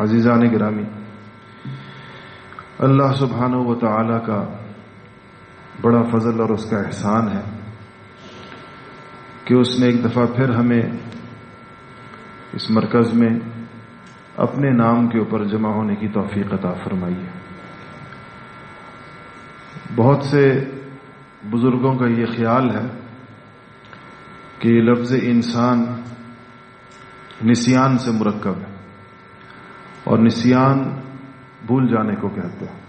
عزیزان گرامی، اللہ سبحانہ و تعالی کا بڑا فضل اور اس کا احسان ہے کہ اس نے ایک دفعہ پھر ہمیں اس مرکز میں اپنے نام کے اوپر جمع ہونے کی توفیق عطا فرمائی ہے۔ بہت سے بزرگوں کا یہ خیال ہے کہ یہ لفظ انسان نسیان سے مرکب ہے، اور نسیان بھول جانے کو کہتے ہیں،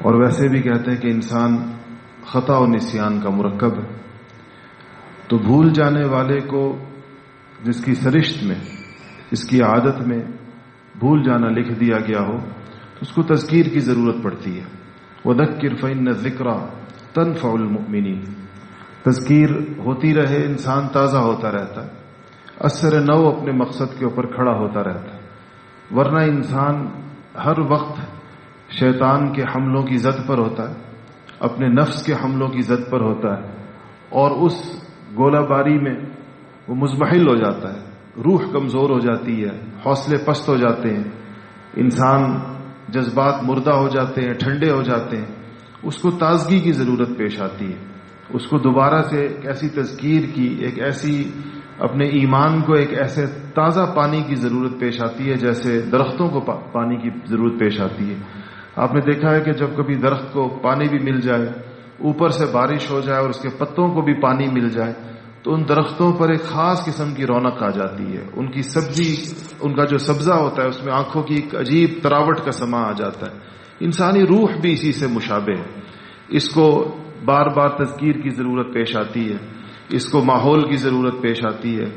اور ویسے بھی کہتے ہیں کہ انسان خطا و نسیان کا مرکب ہے۔ تو بھول جانے والے کو جس کی سرشت میں، اس کی عادت میں بھول جانا لکھ دیا گیا ہو تو اس کو تذکیر کی ضرورت پڑتی ہے۔ وَذَكِّرْ فَإِنَّ الذِّكْرَى تَنفَعُ الْمُؤْمِنِينَ، تذکیر ہوتی رہے، انسان تازہ ہوتا رہتا ہے، اثر نو اپنے مقصد کے اوپر کھڑا ہوتا رہتا ہے، ورنہ انسان ہر وقت شیطان کے حملوں کی زد پر ہوتا ہے، اپنے نفس کے حملوں کی زد پر ہوتا ہے، اور اس گولہ باری میں وہ مزمحل ہو جاتا ہے، روح کمزور ہو جاتی ہے، حوصلے پست ہو جاتے ہیں، انسان جذبات مردہ ہو جاتے ہیں، ٹھنڈے ہو جاتے ہیں۔ اس کو تازگی کی ضرورت پیش آتی ہے، اس کو دوبارہ سے ایک ایسی تذکیر کی، ایک ایسی اپنے ایمان کو ایک ایسے تازہ پانی کی ضرورت پیش آتی ہے جیسے درختوں کو پانی کی ضرورت پیش آتی ہے۔ آپ نے دیکھا ہے کہ جب کبھی درخت کو پانی بھی مل جائے، اوپر سے بارش ہو جائے اور اس کے پتوں کو بھی پانی مل جائے، تو ان درختوں پر ایک خاص قسم کی رونق آ جاتی ہے، ان کی سبزی، ان کا جو سبزہ ہوتا ہے اس میں آنکھوں کی ایک عجیب تراوٹ کا سما آ جاتا ہے۔ انسانی روح بھی اسی سے مشابہ ہے، اس کو بار بار تذکیر کی ضرورت پیش آتی ہے، اس کو ماحول کی ضرورت پیش آتی ہے،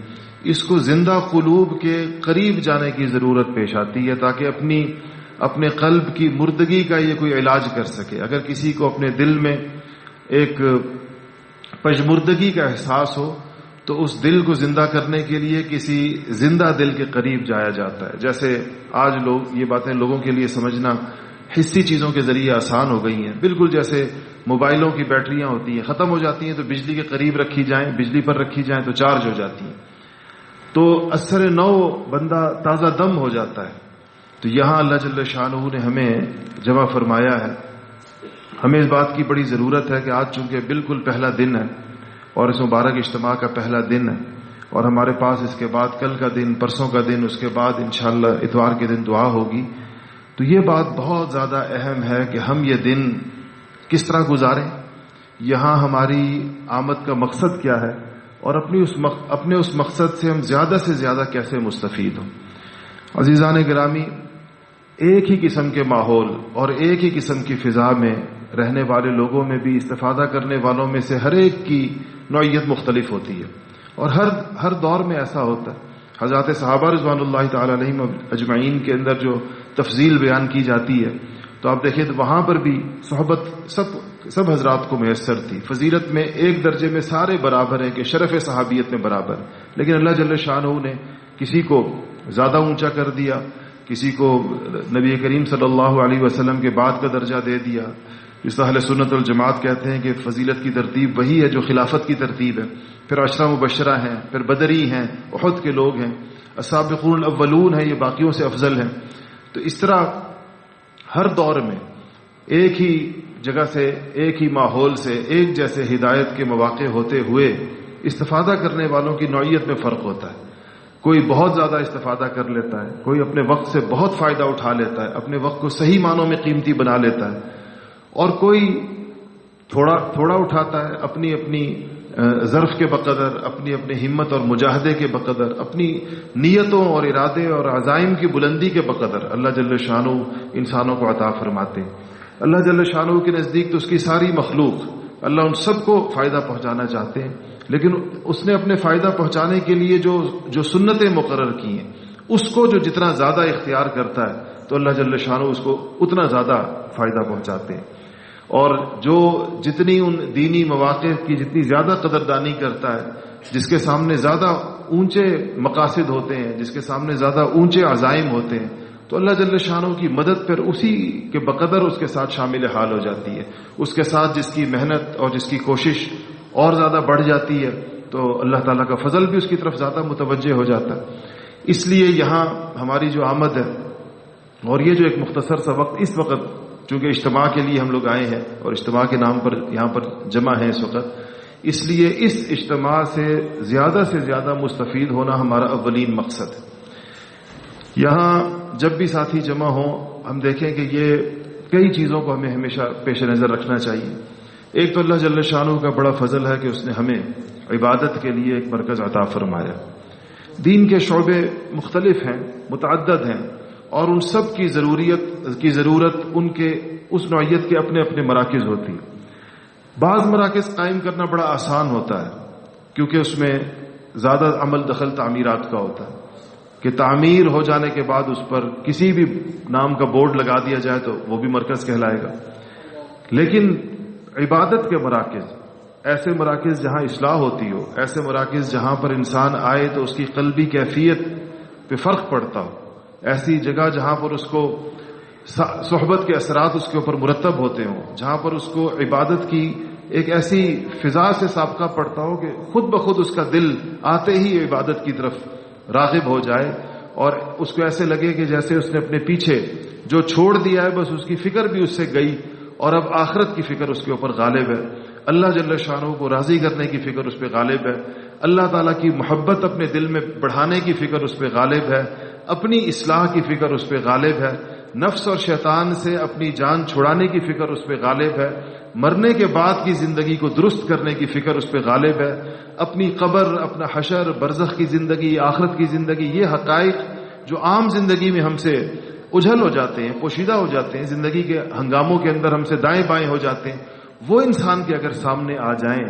اس کو زندہ قلوب کے قریب جانے کی ضرورت پیش آتی ہے تاکہ اپنے قلب کی مردگی کا یہ کوئی علاج کر سکے۔ اگر کسی کو اپنے دل میں ایک پژمردگی کا احساس ہو تو اس دل کو زندہ کرنے کے لیے کسی زندہ دل کے قریب جایا جاتا ہے۔ جیسے آج یہ باتیں لوگوں کے لیے سمجھنا حسی چیزوں کے ذریعے آسان ہو گئی ہیں، بالکل جیسے موبائلوں کی بیٹریاں ہوتی ہیں، ختم ہو جاتی ہیں تو بجلی کے قریب رکھی جائیں، بجلی پر رکھی جائیں تو چارج ہو جاتی ہیں، تو اثر نو بندہ تازہ دم ہو جاتا ہے۔ تو یہاں اللہ جل شانہ نے ہمیں جمع فرمایا ہے، ہمیں اس بات کی بڑی ضرورت ہے کہ آج چونکہ بالکل پہلا دن ہے اور اس مبارک اجتماع کا پہلا دن ہے، اور ہمارے پاس اس کے بعد کل کا دن، پرسوں کا دن، اس کے بعد انشاءاللہ اتوار کے دن دعا ہوگی، تو یہ بات بہت زیادہ اہم ہے کہ ہم یہ دن کس طرح گزاریں، یہاں ہماری آمد کا مقصد کیا ہے، اور اپنے اس مقصد سے ہم زیادہ سے زیادہ کیسے مستفید ہوں۔ عزیزان گرامی، ایک ہی قسم کے ماحول اور ایک ہی قسم کی فضا میں رہنے والے لوگوں میں بھی استفادہ کرنے والوں میں سے ہر ایک کی نوعیت مختلف ہوتی ہے، اور ہر دور میں ایسا ہوتا ہے۔ حضرات صحابہ رضوان اللہ تعالی علیہم اجمعین کے اندر جو تفضیل بیان کی جاتی ہے تو آپ دیکھیں تو وہاں پر بھی صحبت سب حضرات کو میسر تھی، فضیلت میں ایک درجے میں سارے برابر ہیں کہ شرف صحابیت میں برابر، لیکن اللہ جل شانہ نے کسی کو زیادہ اونچا کر دیا، کسی کو نبی کریم صلی اللہ علیہ وسلم کے بعد کا درجہ دے دیا۔ جس طرح اہل سنت والجماعت کہتے ہیں کہ فضیلت کی ترتیب وہی ہے جو خلافت کی ترتیب ہے، پھر عشرہ مبشرہ ہیں، پھر بدری ہیں، احد کے لوگ ہیں، السابقون الاولون ہیں، یہ باقیوں سے افضل ہیں۔ تو اس طرح ہر دور میں ایک ہی جگہ سے، ایک ہی ماحول سے، ایک جیسے ہدایت کے مواقع ہوتے ہوئے استفادہ کرنے والوں کی نوعیت میں فرق ہوتا ہے۔ کوئی بہت زیادہ استفادہ کر لیتا ہے، کوئی اپنے وقت سے بہت فائدہ اٹھا لیتا ہے، اپنے وقت کو صحیح معنوں میں قیمتی بنا لیتا ہے، اور کوئی تھوڑا اٹھاتا ہے، اپنی ظرف کے بقدر، اپنی ہمت اور مجاہدے کے بقدر، اپنی نیتوں اور ارادے اور عزائم کی بلندی کے بقدر اللہ جل شانہ انسانوں کو عطا فرماتے ہیں۔ اللہ جل شانہ کے نزدیک تو اس کی ساری مخلوق، اللہ ان سب کو فائدہ پہنچانا چاہتے ہیں، لیکن اس نے اپنے فائدہ پہنچانے کے لیے جو سنتیں مقرر کی ہیں، اس کو جو جتنا زیادہ اختیار کرتا ہے تو اللہ جل شانہ اس کو اتنا زیادہ فائدہ پہنچاتے ہیں، اور جو جتنی ان دینی مواقع کی جتنی زیادہ قدردانی کرتا ہے، جس کے سامنے زیادہ اونچے مقاصد ہوتے ہیں، جس کے سامنے زیادہ اونچے عزائم ہوتے ہیں، تو اللہ جل شانہ کی مدد پھر اسی کے بقدر اس کے ساتھ شامل حال ہو جاتی ہے۔ اس کے ساتھ جس کی محنت اور جس کی کوشش اور زیادہ بڑھ جاتی ہے تو اللہ تعالیٰ کا فضل بھی اس کی طرف زیادہ متوجہ ہو جاتا ہے۔ اس لیے یہاں ہماری جو آمد ہے اور یہ جو ایک مختصر سا وقت اس وقت چونکہ اجتماع کے لیے ہم لوگ آئے ہیں اور اجتماع کے نام پر یہاں پر جمع ہیں اس وقت، اس لیے اس اجتماع سے زیادہ مستفید ہونا ہمارا اولین مقصد ہے۔ یہاں جب بھی ساتھی جمع ہوں ہم دیکھیں کہ یہ کئی چیزوں کو ہمیں ہمیشہ پیش نظر رکھنا چاہیے۔ ایک تو اللہ جل شانہ کا بڑا فضل ہے کہ اس نے ہمیں عبادت کے لیے ایک مرکز عطا فرمایا۔ دین کے شعبے مختلف ہیں، متعدد ہیں، اور ان سب کی ضرورت ان کے اس نوعیت کے اپنے اپنے مراکز ہوتی ہے۔ بعض مراکز قائم کرنا بڑا آسان ہوتا ہے کیونکہ اس میں زیادہ عمل دخل تعمیرات کا ہوتا ہے کہ تعمیر ہو جانے کے بعد اس پر کسی بھی نام کا بورڈ لگا دیا جائے تو وہ بھی مرکز کہلائے گا۔ لیکن عبادت کے مراکز، ایسے مراکز جہاں اصلاح ہوتی ہو، ایسے مراکز جہاں پر انسان آئے تو اس کی قلبی کیفیت پہ فرق پڑتا ہو، ایسی جگہ جہاں پر اس کو صحبت کے اثرات اس کے اوپر مرتب ہوتے ہوں، جہاں پر اس کو عبادت کی ایک ایسی فضا سے سابقہ پڑتا ہو کہ خود بخود اس کا دل آتے ہی عبادت کی طرف راغب ہو جائے اور اس کو ایسے لگے کہ جیسے اس نے اپنے پیچھے جو چھوڑ دیا ہے بس اس کی فکر بھی اس سے گئی اور اب آخرت کی فکر اس کے اوپر غالب ہے، اللہ جل شانہ کو راضی کرنے کی فکر اس پہ غالب ہے، اللہ تعالیٰ کی محبت اپنے دل میں بڑھانے کی فکر اس پہ غالب ہے، اپنی اصلاح کی فکر اس پہ غالب ہے، نفس اور شیطان سے اپنی جان چھڑانے کی فکر اس پہ غالب ہے، مرنے کے بعد کی زندگی کو درست کرنے کی فکر اس پہ غالب ہے، اپنی قبر، اپنا حشر، برزخ کی زندگی، آخرت کی زندگی، یہ حقائق جو عام زندگی میں ہم سے اجھل ہو جاتے ہیں، پوشیدہ ہو جاتے ہیں، زندگی کے ہنگاموں کے اندر ہم سے دائیں بائیں ہو جاتے ہیں، وہ انسان کے اگر سامنے آ جائیں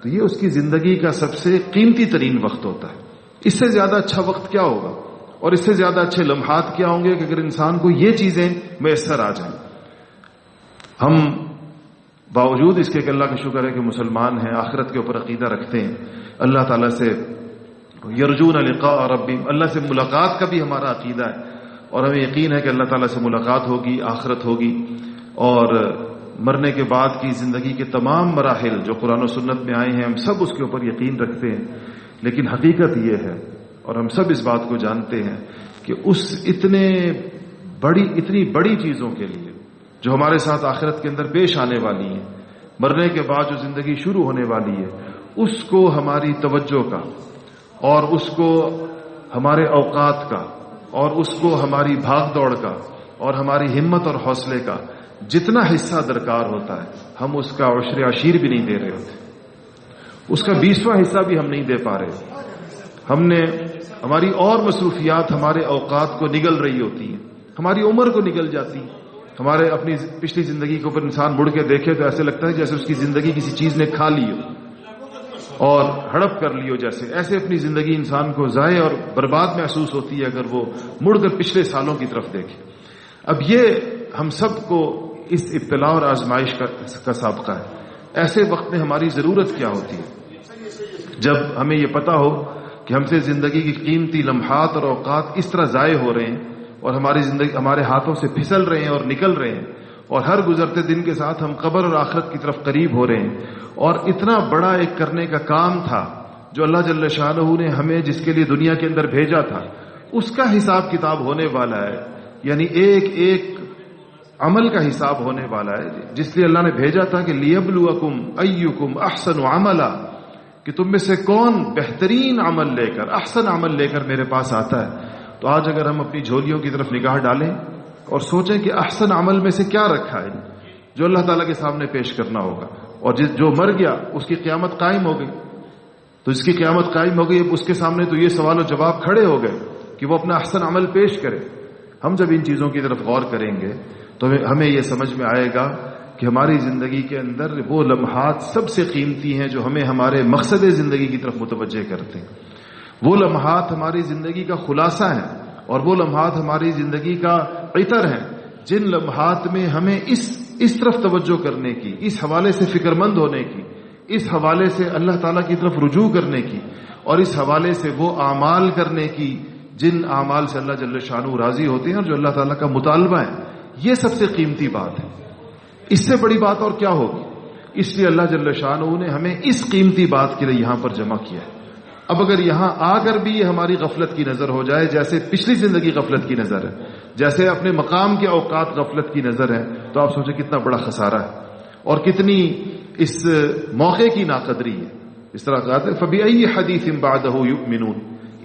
تو یہ اس کی زندگی کا سب سے قیمتی ترین وقت ہوتا ہے۔ اس سے زیادہ اچھا وقت کیا ہوگا اور اس سے زیادہ اچھے لمحات کیا ہوں گے کہ اگر انسان کو یہ چیزیں میسر آ جائیں۔ ہم باوجود اس کے کہ اللہ کا شکر ہے کہ مسلمان ہیں، آخرت کے اوپر عقیدہ رکھتے ہیں، اللہ تعالیٰ سے یرجون لقاء ربہم، اللہ سے ملاقات کا بھی ہمارا عقیدہ ہے اور ہمیں یقین ہے کہ اللہ تعالیٰ سے ملاقات ہوگی، آخرت ہوگی، اور مرنے کے بعد کی زندگی کے تمام مراحل جو قرآن و سنت میں آئے ہیں ہم سب اس کے اوپر یقین رکھتے ہیں۔ لیکن حقیقت یہ ہے اور ہم سب اس بات کو جانتے ہیں کہ اس اتنی بڑی چیزوں کے لیے جو ہمارے ساتھ آخرت کے اندر پیش آنے والی ہیں، مرنے کے بعد جو زندگی شروع ہونے والی ہے، اس کو ہماری توجہ کا اور اس کو ہمارے اوقات کا اور اس کو ہماری بھاگ دوڑ کا اور ہماری ہمت اور حوصلے کا جتنا حصہ درکار ہوتا ہے ہم اس کا عشر عشیر بھی نہیں دے رہے ہوتے، اس کا 20واں حصہ بھی ہم نہیں دے پا رہے۔ ہماری اور مصروفیات ہمارے اوقات کو نگل رہی ہوتی ہیں، ہماری عمر کو نگل جاتی، ہمارے اپنی پچھلی زندگی کے اوپر انسان مڑ کے دیکھے تو ایسے لگتا ہے جیسے اس کی زندگی کسی چیز نے کھا لی ہو اور ہڑپ کر لی ہو، ایسے اپنی زندگی انسان کو ضائع اور برباد محسوس ہوتی ہے اگر وہ مڑ کر پچھلے سالوں کی طرف دیکھے۔ اب یہ ہم سب کو اس ابتلاء اور آزمائش کا سابقہ ہے۔ ایسے وقت میں ہماری ضرورت کیا ہوتی ہے؟ جب ہمیں یہ پتا ہو کہ ہم سے زندگی کی قیمتی لمحات اور اوقات اس طرح ضائع ہو رہے ہیں اور ہمارے ہاتھوں سے پھسل رہے ہیں اور نکل رہے ہیں اور ہر گزرتے دن کے ساتھ ہم قبر اور آخرت کی طرف قریب ہو رہے ہیں، اور اتنا بڑا ایک کرنے کا کام تھا جو اللہ جل شانہ نے ہمیں جس کے لیے دنیا کے اندر بھیجا تھا اس کا حساب کتاب ہونے والا ہے، یعنی ایک ایک عمل کا حساب ہونے والا ہے، جس لیے اللہ نے بھیجا تھا کہ لیبلوکم ایکم احسن عملا، کہ تم میں سے کون بہترین عمل لے کر، احسن عمل لے کر میرے پاس آتا ہے۔ تو آج اگر ہم اپنی جھولیوں کی طرف نگاہ ڈالیں اور سوچیں کہ احسن عمل میں سے کیا رکھا ہے جو اللہ تعالیٰ کے سامنے پیش کرنا ہوگا، اور جو مر گیا اس کی قیامت قائم ہو گئی، تو جس کی قیامت قائم ہو گئی اب اس کے سامنے تو یہ سوال و جواب کھڑے ہو گئے کہ وہ اپنا احسن عمل پیش کرے۔ ہم جب ان چیزوں کی طرف غور کریں گے تو ہمیں یہ سمجھ میں آئے گا کہ ہماری زندگی کے اندر وہ لمحات سب سے قیمتی ہیں جو ہمیں ہمارے مقصد زندگی کی طرف متوجہ کرتے ہیں۔ وہ لمحات ہماری زندگی کا خلاصہ ہیں اور وہ لمحات ہماری زندگی کا عطر ہیں، جن لمحات میں ہمیں اس طرف توجہ کرنے کی، اس حوالے سے فکر مند ہونے کی، اس حوالے سے اللہ تعالیٰ کی طرف رجوع کرنے کی اور اس حوالے سے وہ اعمال کرنے کی جن اعمال سے اللہ جل شانہ راضی ہوتے ہیں اور جو اللہ تعالیٰ کا مطالبہ ہے، یہ سب سے قیمتی بات ہے۔ اس سے بڑی بات اور کیا ہوگی؟ اس لیے اللہ جل شانہ نے ہمیں اس قیمتی بات کے لیے یہاں پر جمع کیا ہے۔ اب اگر یہاں آ کر بھی یہ ہماری غفلت کی نظر ہو جائے، جیسے پچھلی زندگی غفلت کی نظر ہے، جیسے اپنے مقام کے اوقات غفلت کی نظر ہے، تو آپ سوچیں کتنا بڑا خسارہ ہے اور کتنی اس موقع کی ناقدری ہے۔ اس طرح کہتے ہیں فَبِأَيِّ حَدِيثٍ بَعْدَهُ يُؤْمِنُونَ،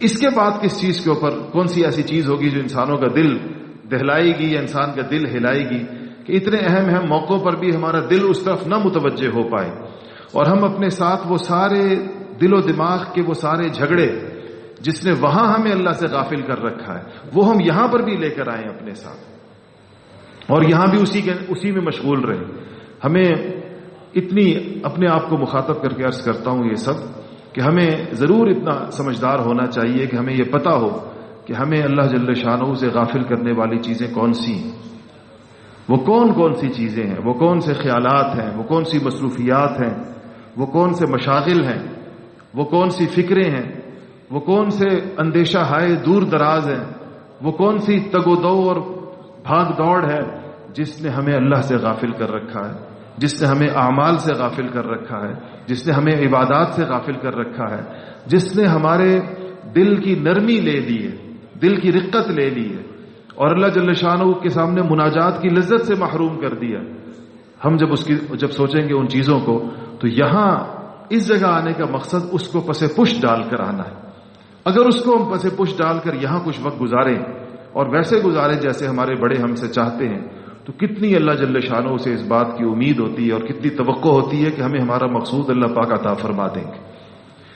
اس کے بعد کس چیز کے اوپر، کون سی ایسی چیز ہوگی جو انسانوں کا دل دہلائے گی یا انسان کا دل ہلائے گی کہ اتنے اہم موقعوں پر بھی ہمارا دل اس طرف نہ متوجہ ہو پائے، اور ہم اپنے ساتھ وہ سارے دل و دماغ کے وہ سارے جھگڑے جس نے وہاں ہمیں اللہ سے غافل کر رکھا ہے وہ ہم یہاں پر بھی لے کر آئیں اپنے ساتھ، اور یہاں بھی اسی میں مشغول رہیں۔ ہمیں اتنی اپنے آپ کو مخاطب کر کے عرض کرتا ہوں یہ سب کہ ہمیں ضرور اتنا سمجھدار ہونا چاہیے کہ ہمیں یہ پتہ ہو کہ ہمیں اللہ جل شانہ سے غافل کرنے والی چیزیں کون سی ہیں، وہ کون سی چیزیں ہیں، وہ کون سے خیالات ہیں، وہ کون سی مصروفیات ہیں، وہ کون سے مشاغل ہیں، وہ کون سی فکریں ہیں، وہ کون سے اندیشہ ہائے دور دراز ہیں، وہ کون سی تگ و دو اور بھاگ دوڑ ہے جس نے ہمیں اللہ سے غافل کر رکھا ہے، جس نے ہمیں اعمال سے غافل کر رکھا ہے، جس نے ہمیں عبادات سے غافل کر رکھا ہے، جس نے ہمارے دل کی نرمی لے لی ہے، دل کی رقت لے لی ہے، اور اللہ جل شانہ کے سامنے مناجات کی لذت سے محروم کر دیا۔ ہم جب سوچیں گے ان چیزوں کو تو یہاں اس جگہ آنے کا مقصد اس کو پس پش ڈال کر آنا ہے۔ اگر اس کو ہم پس پش ڈال کر یہاں کچھ وقت گزاریں اور ویسے گزاریں جیسے ہمارے بڑے ہم سے چاہتے ہیں تو کتنی اللہ جل شانہ سے اس بات کی امید ہوتی ہے اور کتنی توقع ہوتی ہے کہ ہمیں ہمارا مقصود اللہ پاک عطا فرما دیں گے۔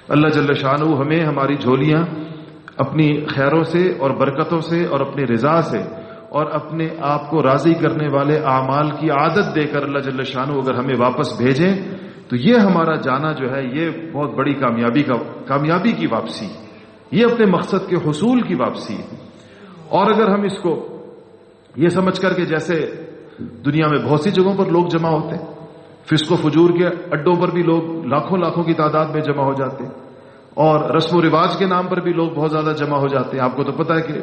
اللہ جل شانہ ہمیں ہماری جھولیاں اپنی خیروں سے اور برکتوں سے اور اپنی رضا سے اور اپنے آپ کو راضی کرنے والے اعمال کی عادت دے کر اللہ جل شانہ اگر ہمیں واپس بھیجیں تو یہ ہمارا جانا جو ہے یہ بہت بڑی کامیابی کی واپسی، یہ اپنے مقصد کے حصول کی واپسی ہے۔ اور اگر ہم اس کو یہ سمجھ کر کہ جیسے دنیا میں بہت سی جگہوں پر لوگ جمع ہوتے ہیں، فسق و فجور کے اڈوں پر بھی لوگ لاکھوں کی تعداد میں جمع ہو جاتے ہیں، اور رسم و رواج کے نام پر بھی لوگ بہت زیادہ جمع ہو جاتے ہیں۔ آپ کو تو پتہ ہے کہ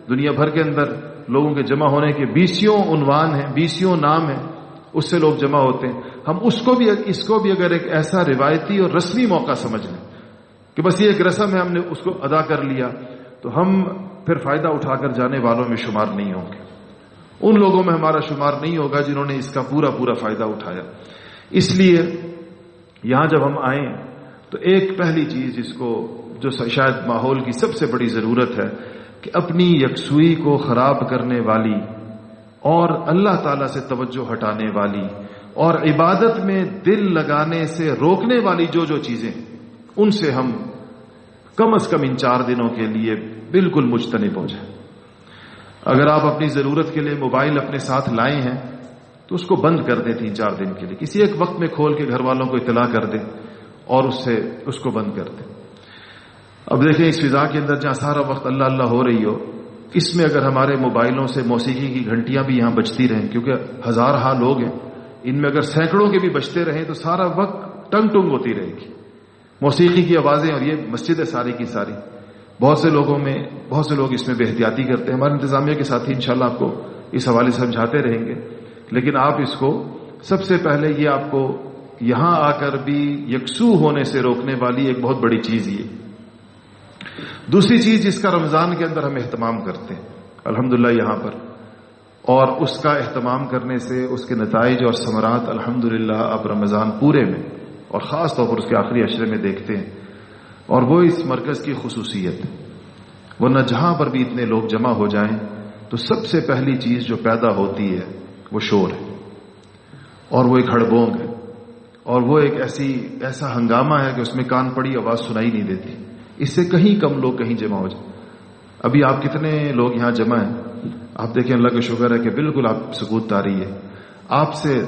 دنیا بھر کے اندر لوگوں کے جمع ہونے کے 20 عنوان ہیں، 20 نام ہیں، اس سے لوگ جمع ہوتے ہیں۔ ہم اس کو بھی اگر ایک ایسا روایتی اور رسمی موقع سمجھ لیں کہ بس یہ ایک رسم ہے، ہم نے اس کو ادا کر لیا، تو ہم پھر فائدہ اٹھا کر جانے والوں میں شمار نہیں ہوں گے، ان لوگوں میں ہمارا شمار نہیں ہوگا جنہوں نے اس کا پورا فائدہ اٹھایا۔ اس لیے یہاں جب ہم آئیں تو ایک پہلی چیز اس کو جو شاید ماحول کی سب سے بڑی ضرورت ہے کہ اپنی یکسوئی کو خراب کرنے والی اور اللہ تعالیٰ سے توجہ ہٹانے والی اور عبادت میں دل لگانے سے روکنے والی جو چیزیں ان سے ہم کم از کم ان 4 دنوں کے لیے بالکل مجتنب ہو جائیں۔ اگر آپ اپنی ضرورت کے لیے موبائل اپنے ساتھ لائے ہیں تو اس کو بند کر دیں 3-4 دن کے لیے، کسی ایک وقت میں کھول کے گھر والوں کو اطلاع کر دیں اور اس کو بند کر دیں۔ اب دیکھیں اس فضا کے اندر جہاں سارا وقت اللہ اللہ ہو رہی ہو، اس میں اگر ہمارے موبائلوں سے موسیقی کی گھنٹیاں بھی یہاں بجتی رہیں، کیونکہ ہزارہا لوگ ہیں، ان میں اگر سینکڑوں کے بھی بجتے رہیں تو سارا وقت ٹنگ ٹنگ ہوتی رہے گی موسیقی کی آوازیں، اور یہ مسجد ہے ساری کی ساری۔ بہت سے لوگ اس میں بے احتیاطی کرتے ہیں، ہمارے انتظامیہ کے ساتھی انشاءاللہ آپ کو اس حوالے سے سمجھاتے رہیں گے، لیکن آپ اس کو سب سے پہلے یہ آپ کو یہاں آ کر بھی یکسو ہونے سے روکنے والی ایک بہت بڑی چیز یہ۔ دوسری چیز جس کا رمضان کے اندر ہم اہتمام کرتے ہیں الحمدللہ یہاں پر، اور اس کا اہتمام کرنے سے اس کے نتائج اور ثمرات الحمدللہ اب رمضان پورے میں اور خاص طور پر اس کے آخری عشرے میں دیکھتے ہیں، اور وہ اس مرکز کی خصوصیت ہے۔ ورنہ جہاں پر بھی اتنے لوگ جمع ہو جائیں تو سب سے پہلی چیز جو پیدا ہوتی ہے وہ شور ہے، اور وہ ایک ہڑبونگ ہے، اور وہ ایک ایسا ہنگامہ ہے کہ اس میں کان پڑی آواز سنائی نہیں دیتی۔ اس سے کہیں کم لوگ کہیں جمع ہو جائیں۔ ابھی آپ کتنے لوگ یہاں جمع ہیں، آپ دیکھیں اللہ کا شکر ہے کہ بالکل آپ سکوت طاری ہے۔ آپ سے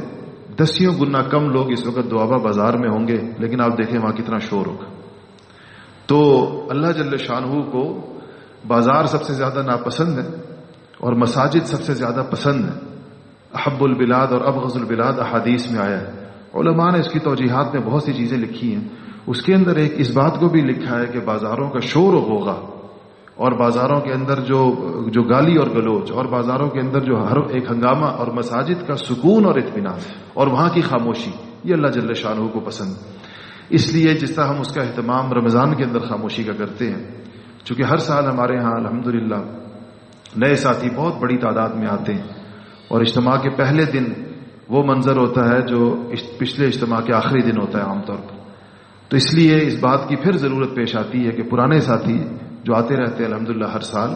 10 گنا کم لوگ اس وقت دوابہ بازار میں ہوں گے، لیکن آپ دیکھیں وہاں کتنا شور ہوگا۔ تو اللہ جل شانہ کو بازار سب سے زیادہ ناپسند ہے اور مساجد سب سے زیادہ پسند ہے۔ احب البلاد اور ابغض البلاد احادیث میں آیا ہے، علماء نے اس کی توجیحات میں بہت سی چیزیں لکھی ہیں۔ اس کے اندر ایک اس بات کو بھی لکھا ہے کہ بازاروں کا شور و غوغا، اور بازاروں کے اندر جو گالی اور گلوچ، اور بازاروں کے اندر جو ہر ایک ہنگامہ، اور مساجد کا سکون اور اطمینان اور وہاں کی خاموشی، یہ اللہ جل شانہ کو پسند۔ اس لیے جس طرح ہم اس کا اہتمام رمضان کے اندر خاموشی کا کرتے ہیں، چونکہ ہر سال ہمارے ہاں الحمدللہ نئے ساتھی بہت بڑی تعداد میں آتے ہیں، اور اجتماع کے پہلے دن وہ منظر ہوتا ہے جو پچھلے اجتماع کے آخری دن ہوتا ہے عام طور پر، تو اس لیے اس بات کی پھر ضرورت پیش آتی ہے کہ پرانے ساتھی جو آتے رہتے ہیں الحمدللہ ہر سال،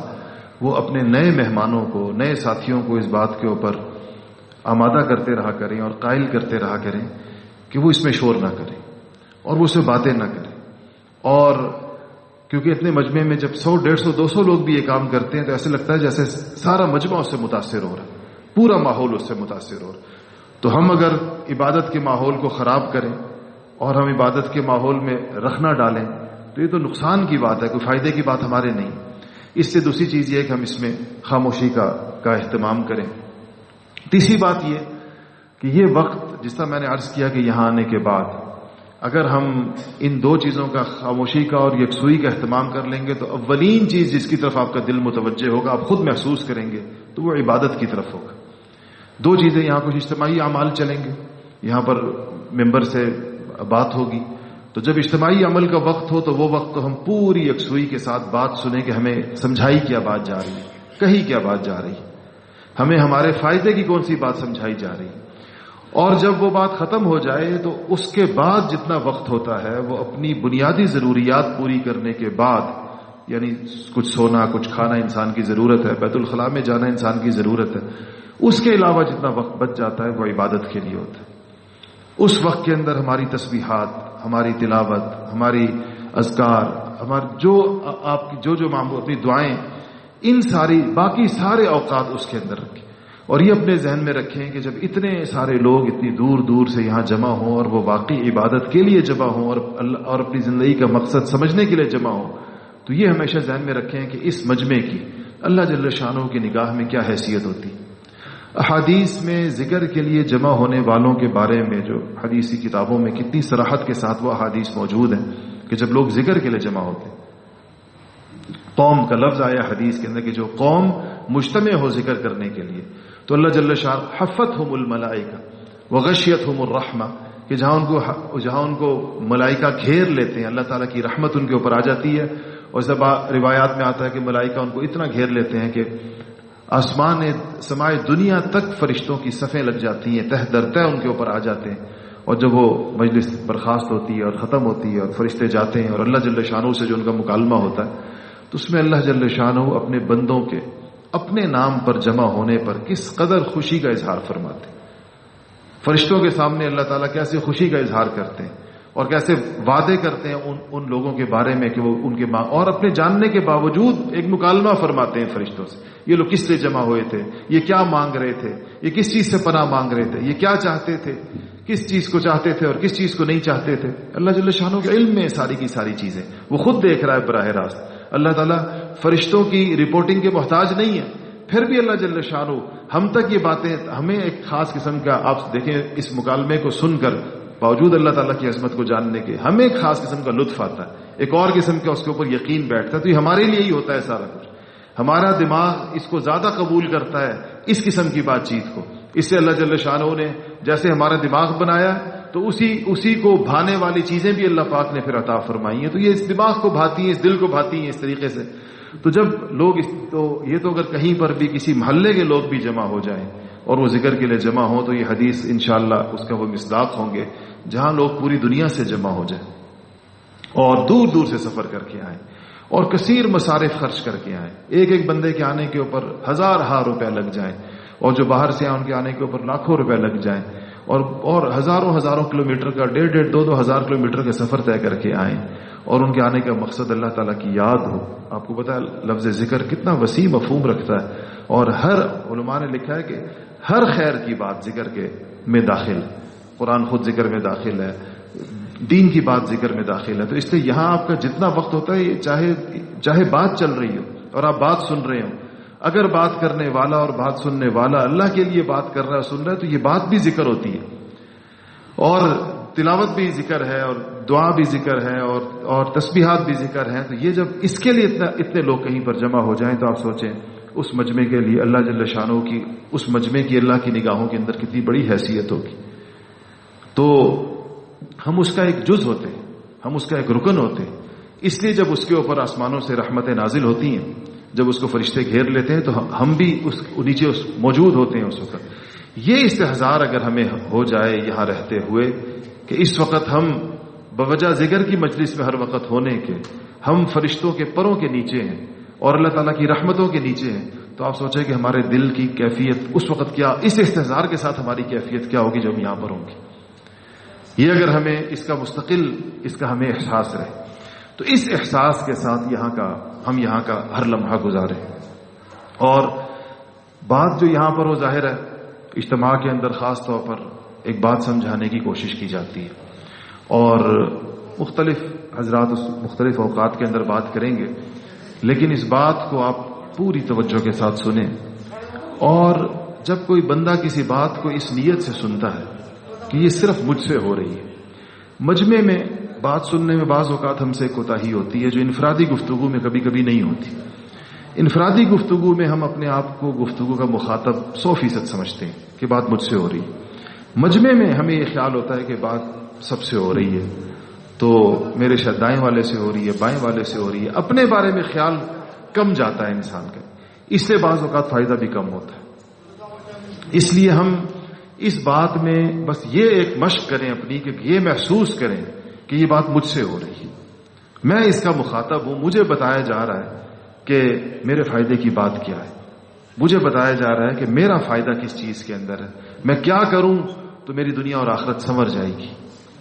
وہ اپنے نئے مہمانوں کو، نئے ساتھیوں کو اس بات کے اوپر آمادہ کرتے رہا کریں اور قائل کرتے رہا کریں کہ وہ اس میں شور نہ کریں اور وہ اس میں باتیں نہ کریں. اور کیونکہ اتنے مجمع میں جب 100 150 200 لوگ بھی یہ کام کرتے ہیں تو ایسے لگتا ہے جیسے سارا مجمع اس سے متاثر ہو رہا ہے، پورا ماحول اس سے متاثر ہو رہا ہے. تو ہم اگر عبادت کے ماحول کو خراب کریں اور ہم عبادت کے ماحول میں رکھنا ڈالیں تو یہ تو نقصان کی بات ہے، کوئی فائدے کی بات ہمارے نہیں. اس سے دوسری چیز یہ ہے کہ ہم اس میں خاموشی کا اہتمام کریں. تیسری بات یہ کہ یہ وقت جس طرح میں نے عرض کیا کہ یہاں آنے کے بعد اگر ہم ان دو چیزوں کا، خاموشی کا اور یکسوئی کا اہتمام کر لیں گے تو اولین چیز جس کی طرف آپ کا دل متوجہ ہوگا، آپ خود محسوس کریں گے، تو وہ عبادت کی طرف ہوگا. دو چیزیں، یہاں کچھ اجتماعی اعمال چلیں گے، یہاں پر ممبر سے بات ہوگی، تو جب اجتماعی عمل کا وقت ہو تو وہ وقت تو ہم پوری یکسوئی کے ساتھ بات سنیں کہ ہمیں سمجھائی کیا بات جا رہی ہے، کہیں کیا بات جا رہی ہے، ہمیں ہمارے فائدے کی کون سی بات سمجھائی جا رہی ہے. اور جب وہ بات ختم ہو جائے تو اس کے بعد جتنا وقت ہوتا ہے وہ اپنی بنیادی ضروریات پوری کرنے کے بعد، یعنی کچھ سونا کچھ کھانا انسان کی ضرورت ہے، بیت الخلاء میں جانا انسان کی ضرورت ہے، اس کے علاوہ جتنا وقت بچ جاتا ہے وہ عبادت کے لیے ہوتا ہے. اس وقت کے اندر ہماری تسبیحات، ہماری تلاوت، ہماری اذکار، ہمارے جو معمول اپنی دعائیں، ان ساری باقی سارے اوقات اس کے اندر رکھیں. اور یہ اپنے ذہن میں رکھیں کہ جب اتنے سارے لوگ اتنی دور دور سے یہاں جمع ہوں اور وہ واقعی عبادت کے لیے جمع ہوں اور اپنی زندگی کا مقصد سمجھنے کے لیے جمع ہوں، تو یہ ہمیشہ ذہن میں رکھیں کہ اس مجمع کی اللہ جل شانہ کی نگاہ میں کیا حیثیت ہوتی. احادیث میں ذکر کے لیے جمع ہونے والوں کے بارے میں جو حدیثی کتابوں میں کتنی صراحت کے ساتھ وہ احادیث موجود ہیں کہ جب لوگ ذکر کے لیے جمع ہوتے ہیں، قوم کا لفظ آیا حدیث کے اندر کہ جو قوم مجتمع ہو ذکر کرنے کے لیے تو اللہ جل شان حفتہم الملائکہ وغشیتہم الرحمہ، کہ جہاں ان کو ملائکہ گھیر لیتے ہیں، اللہ تعالیٰ کی رحمت ان کے اوپر آ جاتی ہے. اور جب روایات میں آتا ہے کہ ملائکہ ان کو اتنا گھیر لیتے ہیں کہ آسمان سمائے دنیا تک فرشتوں کی صفیں لگ جاتی ہیں، تہ در تہ ان کے اوپر آ جاتے ہیں. اور جب وہ مجلس برخاست ہوتی ہے اور ختم ہوتی ہے اور فرشتے جاتے ہیں اور اللہ جل شانہ سے جو ان کا مکالمہ ہوتا ہے تو اس میں اللہ جل شانہ اپنے بندوں کے اپنے نام پر جمع ہونے پر کس قدر خوشی کا اظہار فرماتے ہیں. فرشتوں کے سامنے اللہ تعالیٰ کیسے خوشی کا اظہار کرتے ہیں اور کیسے وعدے کرتے ہیں ان لوگوں کے بارے میں کہ وہ ان کے اور اپنے جاننے کے باوجود ایک مکالمہ فرماتے ہیں فرشتوں سے، یہ لوگ کس لیے جمع ہوئے تھے، یہ کیا مانگ رہے تھے، یہ کس چیز سے پناہ مانگ رہے تھے، یہ کیا چاہتے تھے، کس چیز کو چاہتے تھے اور کس چیز کو نہیں چاہتے تھے. اللہ جل شانہ کے علم میں ساری کی ساری چیزیں وہ خود دیکھ رہا ہے براہ راست. اللہ تعالیٰ فرشتوں کی رپورٹنگ کے محتاج نہیں ہے، پھر بھی اللہ جل شانہ ہم تک یہ باتیں، ہمیں ایک خاص قسم کا، آپ دیکھیں اس مکالمے کو سن کر باوجود اللہ تعالیٰ کی عظمت کو جاننے کے ہمیں ایک خاص قسم کا لطف آتا ہے، ایک اور قسم کا اس کے اوپر یقین بیٹھتا ہے. تو یہ ہمارے لیے ہی ہوتا ہے سارا کچھ، ہمارا دماغ اس کو زیادہ قبول کرتا ہے اس قسم کی بات چیت کو. اس سے اللہ جل شانہ نے جیسے ہمارا دماغ بنایا تو اسی کو بھانے والی چیزیں بھی اللہ پاک نے پھر عطا فرمائی ہیں. تو یہ اس دماغ کو بھاتی ہیں، اس دل کو بھاتی ہیں اس طریقے سے. تو جب لوگ یہ تو اگر کہیں پر بھی کسی محلے کے لوگ بھی جمع ہو جائیں اور وہ ذکر کے لیے جمع ہوں تو یہ حدیث انشاءاللہ اس کا وہ مصداق ہوں گے. جہاں لوگ پوری دنیا سے جمع ہو جائیں اور دور دور سے سفر کر کے آئیں اور کثیر مصارف خرچ کر کے آئیں، ایک بندے کے آنے کے اوپر ہزار روپے لگ جائیں اور جو باہر سے آئیں ان کے آنے کے اوپر لاکھوں روپے لگ جائیں اور ہزاروں کلومیٹر کا 1,500-2,000 2,000 کلومیٹر کا سفر طے کر کے آئیں اور ان کے آنے کا مقصد اللہ تعالیٰ کی یاد ہو. آپ کو پتا ہے لفظ ذکر کتنا وسیع مفہوم رکھتا ہے اور ہر علماء نے لکھا ہے کہ ہر خیر کی بات ذکر کے میں داخل، قرآن خود ذکر میں داخل ہے، دین کی بات ذکر میں داخل ہے. تو اس لیے یہاں آپ کا جتنا وقت ہوتا ہے یہ چاہے بات چل رہی ہو اور آپ بات سن رہے ہو، اگر بات کرنے والا اور بات سننے والا اللہ کے لیے بات کر رہا ہے سن رہا ہے تو یہ بات بھی ذکر ہوتی ہے اور تلاوت بھی ذکر ہے اور دعا بھی ذکر ہے اور تسبیحات بھی ذکر ہیں. تو یہ جب اس کے لیے اتنے لوگ کہیں پر جمع ہو جائیں تو آپ سوچیں اس مجمع کے لیے اللہ جل شانہ کی، اس مجمع کی اللہ کی نگاہوں کے اندر کتنی بڑی حیثیت ہوگی. تو ہم اس کا ایک جز ہوتے ہیں. ہم اس کا ایک رکن ہوتے ہیں. اس لیے جب اس کے اوپر آسمانوں سے رحمتیں نازل ہوتی ہیں، جب اس کو فرشتے گھیر لیتے ہیں، تو ہم بھی اس نیچے موجود ہوتے ہیں اس وقت. یہ استحضار اگر ہمیں ہو جائے یہاں رہتے ہوئے کہ اس وقت ہم بوجہ ذکر کی مجلس میں ہر وقت ہونے کے ہم فرشتوں کے پروں کے نیچے ہیں اور اللہ تعالیٰ کی رحمتوں کے نیچے ہیں، تو آپ سوچیں کہ ہمارے دل کی کیفیت اس وقت کیا، اس استحضار کے ساتھ ہماری کیفیت کیا ہوگی جب یہاں پر ہوں گی. یہ اگر ہمیں اس کا مستقل اس کا ہمیں احساس رہے تو اس احساس کے ساتھ ہم یہاں کا ہر لمحہ گزاریں. اور بات جو یہاں پر وہ ظاہر ہے اجتماع کے اندر خاص طور پر ایک بات سمجھانے کی کوشش کی جاتی ہے اور مختلف حضرات مختلف اوقات کے اندر بات کریں گے، لیکن اس بات کو آپ پوری توجہ کے ساتھ سنیں. اور جب کوئی بندہ کسی بات کو اس نیت سے سنتا ہے کہ یہ صرف مجھ سے ہو رہی ہے، مجمع میں بات سننے میں بعض اوقات ہم سے کوتاہی ہوتی ہے جو انفرادی گفتگو میں کبھی کبھی نہیں ہوتی. انفرادی گفتگو میں ہم اپنے آپ کو گفتگو کا مخاطب 100% سمجھتے ہیں کہ بات مجھ سے ہو رہی ہے. مجمع میں ہمیں یہ خیال ہوتا ہے کہ بات سب سے ہو رہی ہے، تو میرے شاید دائیں والے سے ہو رہی ہے، بائیں والے سے ہو رہی ہے. اپنے بارے میں خیال کم جاتا ہے انسان کا، اس سے بعض اوقات فائدہ بھی کم ہوتا ہے. اس لیے ہم اس بات میں بس یہ ایک مشق کریں اپنی کہ یہ محسوس کریں کہ یہ بات مجھ سے ہو رہی ہے، میں اس کا مخاطب ہوں، مجھے بتایا جا رہا ہے کہ میرے فائدے کی بات کیا ہے، مجھے بتایا جا رہا ہے کہ میرا فائدہ کس چیز کے اندر ہے، میں کیا کروں تو میری دنیا اور آخرت سنور جائے گی،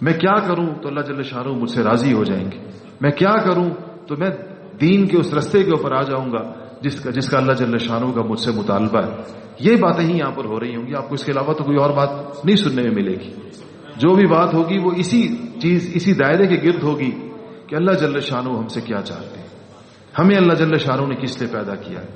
میں کیا کروں تو اللہ جل شانہ مجھ سے راضی ہو جائیں گے، میں کیا کروں تو میں دین کے اس رستے کے اوپر آ جاؤں گا جس کا اللہ جل شانہ کا مجھ سے مطالبہ ہے. یہ باتیں ہی یہاں پر ہو رہی ہوں گی، آپ کو اس کے علاوہ تو کوئی اور بات نہیں سننے میں ملے گی. جو بھی بات ہوگی وہ اسی دائرے کے گرد ہوگی کہ اللہ جل شانہ ہم سے کیا چاہتے ہیں، ہمیں اللہ جل شانہ نے کس لیے پیدا کیا ہے،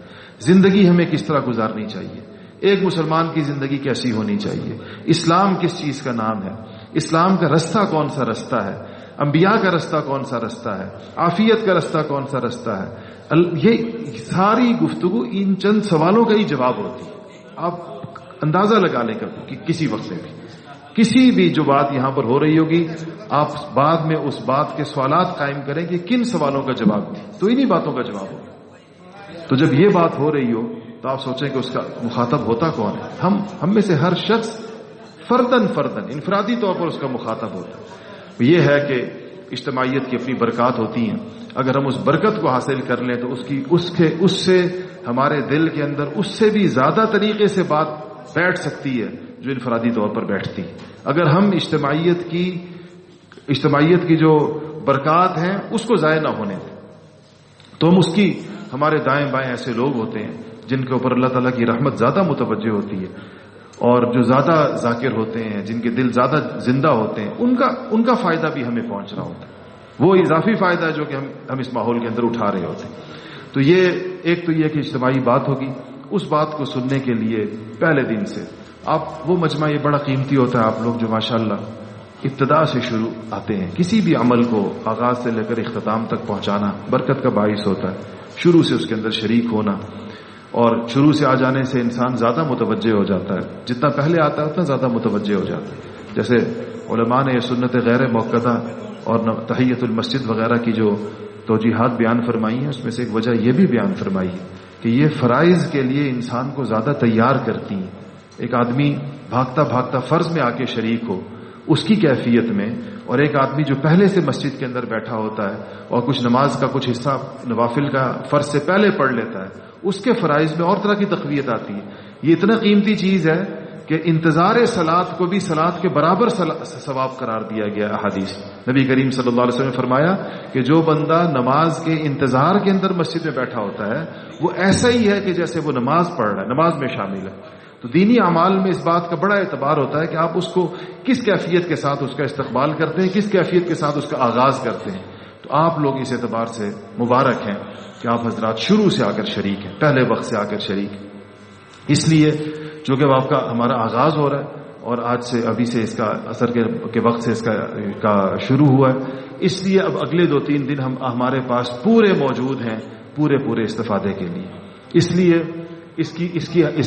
زندگی ہمیں کس طرح گزارنی چاہیے، ایک مسلمان کی زندگی کیسی ہونی چاہیے، اسلام کس چیز کا نام ہے، اسلام کا رستہ کون سا رستہ ہے، انبیاء کا رستہ کون سا رستہ ہے، عافیت کا رستہ کون سا رستہ ہے. یہ ساری گفتگو ان چند سوالوں کا ہی جواب ہوتی ہے. آپ اندازہ لگا لیں کہ کسی وقت میں بھی کسی بھی جو بات یہاں پر ہو رہی ہوگی، آپ بعد میں اس بات کے سوالات قائم کریں کہ کن سوالوں کا جواب دی، تو انہی باتوں کا جواب ہوگا. تو جب یہ بات ہو رہی ہو تو آپ سوچیں کہ اس کا مخاطب ہوتا کون ہے. ہم میں سے ہر شخص فردن انفرادی طور پر اس کا مخاطب ہوتا ہے. یہ ہے کہ اجتماعیت کی اپنی برکات ہوتی ہیں، اگر ہم اس برکت کو حاصل کر لیں تو اس سے ہمارے دل کے اندر اس سے بھی زیادہ طریقے سے بات بیٹھ سکتی ہے جو انفرادی طور پر بیٹھتی. اگر ہم اجتماعیت کی جو برکات ہیں اس کو ضائع نہ ہونے دیں تو ہم ہمارے دائیں بائیں ایسے لوگ ہوتے ہیں جن کے اوپر اللہ تعالیٰ کی رحمت زیادہ متوجہ ہوتی ہے اور جو زیادہ ذاکر ہوتے ہیں، جن کے دل زیادہ زندہ ہوتے ہیں، ان کا فائدہ بھی ہمیں پہنچ رہا ہوتا ہے. وہ اضافی فائدہ ہے جو کہ ہم اس ماحول کے اندر اٹھا رہے ہوتے ہیں. تو یہ کہ اجتماعی بات ہوگی، اس بات کو سننے کے لیے پہلے دن سے وہ مجمع یہ بڑا قیمتی ہوتا ہے. آپ لوگ جو ماشاءاللہ ابتدا سے شروع آتے ہیں، کسی بھی عمل کو آغاز سے لے کر اختتام تک پہنچانا برکت کا باعث ہوتا ہے. شروع سے اس کے اندر شریک ہونا، اور شروع سے آ جانے سے انسان زیادہ متوجہ ہو جاتا ہے، جتنا پہلے آتا ہے اتنا زیادہ متوجہ ہو جاتا ہے. جیسے علماء نے یہ سنت غیر موقدہ اور تحیت المسجد وغیرہ کی جو توجیحات بیان فرمائی ہیں، اس میں سے ایک وجہ یہ بھی بیان فرمائی ہے کہ یہ فرائض کے لیے انسان کو زیادہ تیار کرتی ہیں. ایک آدمی بھاگتا فرض میں آ کے شریک ہو اس کی کیفیت میں، اور ایک آدمی جو پہلے سے مسجد کے اندر بیٹھا ہوتا ہے اور کچھ نماز کا کچھ حصہ نوافل کا فرض سے پہلے پڑھ لیتا ہے، اس کے فرائض میں اور طرح کی تقویت آتی ہے. یہ اتنا قیمتی چیز ہے کہ انتظار صلاۃ کو بھی صلاۃ کے برابر ثواب قرار دیا گیا. احادیث نبی کریم صلی اللہ علیہ وسلم نے فرمایا کہ جو بندہ نماز کے انتظار کے اندر مسجد میں بیٹھا ہوتا ہے وہ ایسا ہی ہے کہ جیسے وہ نماز پڑھ رہا ہے، نماز میں شامل ہے. تو دینی اعمال میں اس بات کا بڑا اعتبار ہوتا ہے کہ آپ اس کو کس کیفیت کے ساتھ اس کا استقبال کرتے ہیں، کس کیفیت کے ساتھ اس کا آغاز کرتے ہیں. تو آپ لوگ اس اعتبار سے مبارک ہیں کہ آپ حضرات شروع سے آ کر شریک ہیں، پہلے وقت سے آ کر شریک ہیں. اس لیے چونکہ آپ کا ہمارا آغاز ہو رہا ہے اور آج سے ابھی سے اس کا اثر کے وقت سے اس کا شروع ہوا ہے، اس لیے اب اگلے 2-3 دن ہمارے پاس پورے موجود ہیں پورے استفادے کے لیے. اس لیے اس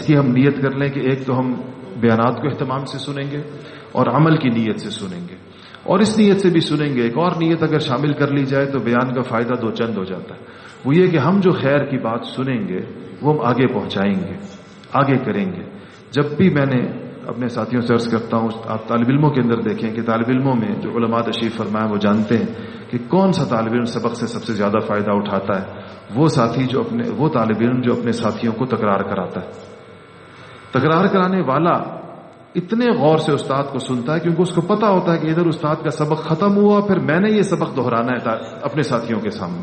کی ہم نیت کر لیں کہ ایک تو ہم بیانات کو اہتمام سے سنیں گے اور عمل کی نیت سے سنیں گے. اور اس نیت سے بھی سنیں گے. ایک اور نیت اگر شامل کر لی جائے تو بیان کا فائدہ دو چند ہو جاتا ہے. وہ یہ کہ ہم جو خیر کی بات سنیں گے وہ ہم آگے پہنچائیں گے, آگے کریں گے. جب بھی میں نے اپنے ساتھیوں سے عرض کرتا ہوں, آپ طالب علموں کے اندر دیکھیں کہ طالب علموں میں جو علماء تشریف فرمائے وہ جانتے ہیں کہ کون سا طالب علم سبق سے سب سے زیادہ فائدہ اٹھاتا ہے. وہ طالب علم جو اپنے ساتھیوں کو تکرار کراتا ہے. تکرار کرانے والا اتنے غور سے استاد کو سنتا ہے کیونکہ اس کو پتا ہوتا ہے کہ ادھر استاد کا سبق ختم ہوا, پھر میں نے یہ سبق دہرانا ہے اپنے ساتھیوں کے سامنے.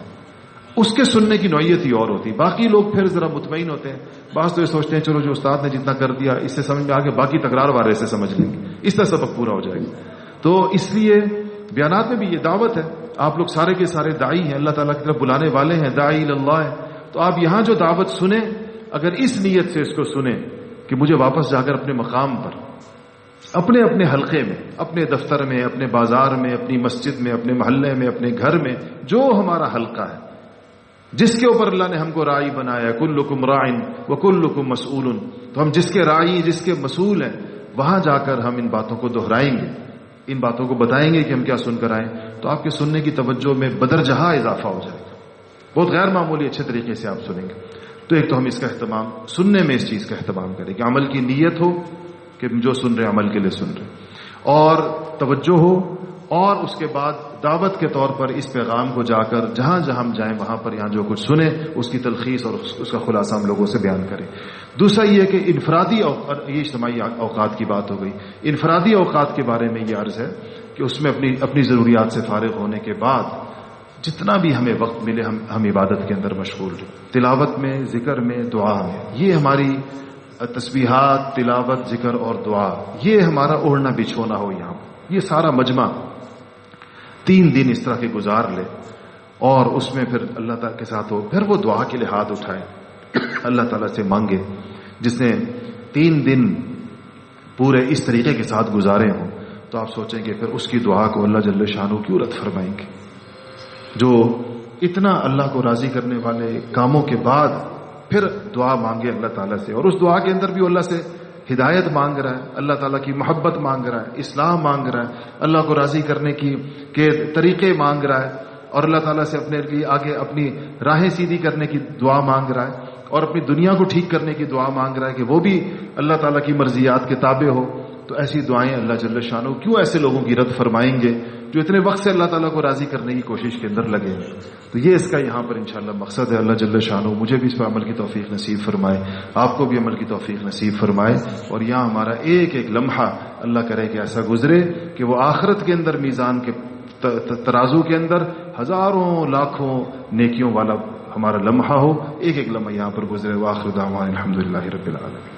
اس کے سننے کی نوعیت ہی اور ہوتی. باقی لوگ پھر ذرا مطمئن ہوتے ہیں. بعض تو یہ سوچتے ہیں چلو جو استاد نے جتنا کر دیا اس سے سمجھ میں آگے, باقی تکرار والے سے سمجھ لیں گے, اس طرح سبق پورا ہو جائے گا. تو اس لیے بیانات میں بھی یہ دعوت ہے. آپ لوگ سارے کے سارے داعی ہیں, اللہ تعالیٰ کی طرف بلانے والے ہیں, داعی اللہ ہے. تو آپ یہاں جو دعوت سنیں اگر اس نیت سے اس کو سنیں کہ مجھے واپس جا کر اپنے مقام پر, اپنے اپنے حلقے میں, اپنے دفتر میں, اپنے بازار میں, اپنی مسجد میں, اپنے محلے میں, اپنے گھر میں جو ہمارا حلقہ ہے جس کے اوپر اللہ نے ہم کو راعی بنایا, کلکم راعٍ وکلکم مسئول, تو ہم جس کے راعی جس کے مسئول ہیں وہاں جا کر ہم ان باتوں کو دہرائیں گے, ان باتوں کو بتائیں گے کہ ہم کیا سن کر آئیں. تو آپ کے سننے کی توجہ میں بدرجہ اضافہ ہو جائے گا. بہت غیر معمولی اچھے طریقے سے آپ سنیں گے. تو ایک تو ہم اس کا اہتمام, سننے میں اس چیز کا اہتمام کریں کہ عمل کی نیت ہو کہ جو سن رہے عمل کے لیے سن رہے, اور توجہ ہو, اور اس کے بعد دعوت کے طور پر اس پیغام کو جا کر جہاں جہاں ہم جائیں وہاں پر یہاں جو کچھ سنیں اس کی تلخیص اور اس کا خلاصہ ہم لوگوں سے بیان کریں. دوسرا یہ کہ انفرادی یہ اجتماعی اوقات کی بات ہو گئی. انفرادی اوقات کے بارے میں یہ عرض ہے کہ اس میں اپنی ضروریات سے فارغ ہونے کے بعد جتنا بھی ہمیں وقت ملے ہم عبادت کے اندر مشغول رہیں, تلاوت میں, ذکر میں, دعا میں. یہ ہماری تسبیحات, تلاوت, ذکر اور دعا, یہ ہمارا اوڑھنا بچھونا ہو. یہاں یہ سارا مجمع 3 دن اس طرح کے گزار لے اور اس میں پھر اللہ تعالیٰ کے ساتھ ہو. پھر وہ دعا کے لیے ہاتھ اٹھائے, اللہ تعالیٰ سے مانگے. جس نے 3 دن پورے اس طریقے کے ساتھ گزارے ہوں تو آپ سوچیں کہ پھر اس کی دعا کو اللہ جل شانہ کیوں رد فرمائیں گے. جو اتنا اللہ کو راضی کرنے والے کاموں کے بعد پھر دعا مانگے اللہ تعالیٰ سے, اور اس دعا کے اندر بھی اللہ سے ہدایت مانگ رہا ہے, اللہ تعالیٰ کی محبت مانگ رہا ہے, اصلاح مانگ رہا ہے, اللہ کو راضی کرنے کے طریقے مانگ رہا ہے, اور اللہ تعالیٰ سے اپنے لیے آگے اپنی راہیں سیدھی کرنے کی دعا مانگ رہا ہے, اور اپنی دنیا کو ٹھیک کرنے کی دعا مانگ رہا ہے کہ وہ بھی اللہ تعالیٰ کی مرضیات کے تابع ہو. تو ایسی دعائیں اللہ جل شانہ کیوں ایسے لوگوں کی رد فرمائیں گے جو اتنے وقت سے اللہ تعالیٰ کو راضی کرنے کی کوشش کے اندر لگے ہیں. تو یہ اس کا یہاں پر انشاءاللہ مقصد ہے. اللہ جل شانہ مجھے بھی اس پر عمل کی توفیق نصیب فرمائے, آپ کو بھی عمل کی توفیق نصیب فرمائے, اور یہاں ہمارا ایک ایک لمحہ اللہ کرے کہ ایسا گزرے کہ وہ آخرت کے اندر میزان کے ترازو کے اندر ہزاروں لاکھوں نیکیوں والا ہمارا لمحہ ہو, ایک ایک لمحہ یہاں پر گزرے. وآخر دعوانا الحمدللہ رب العالمین.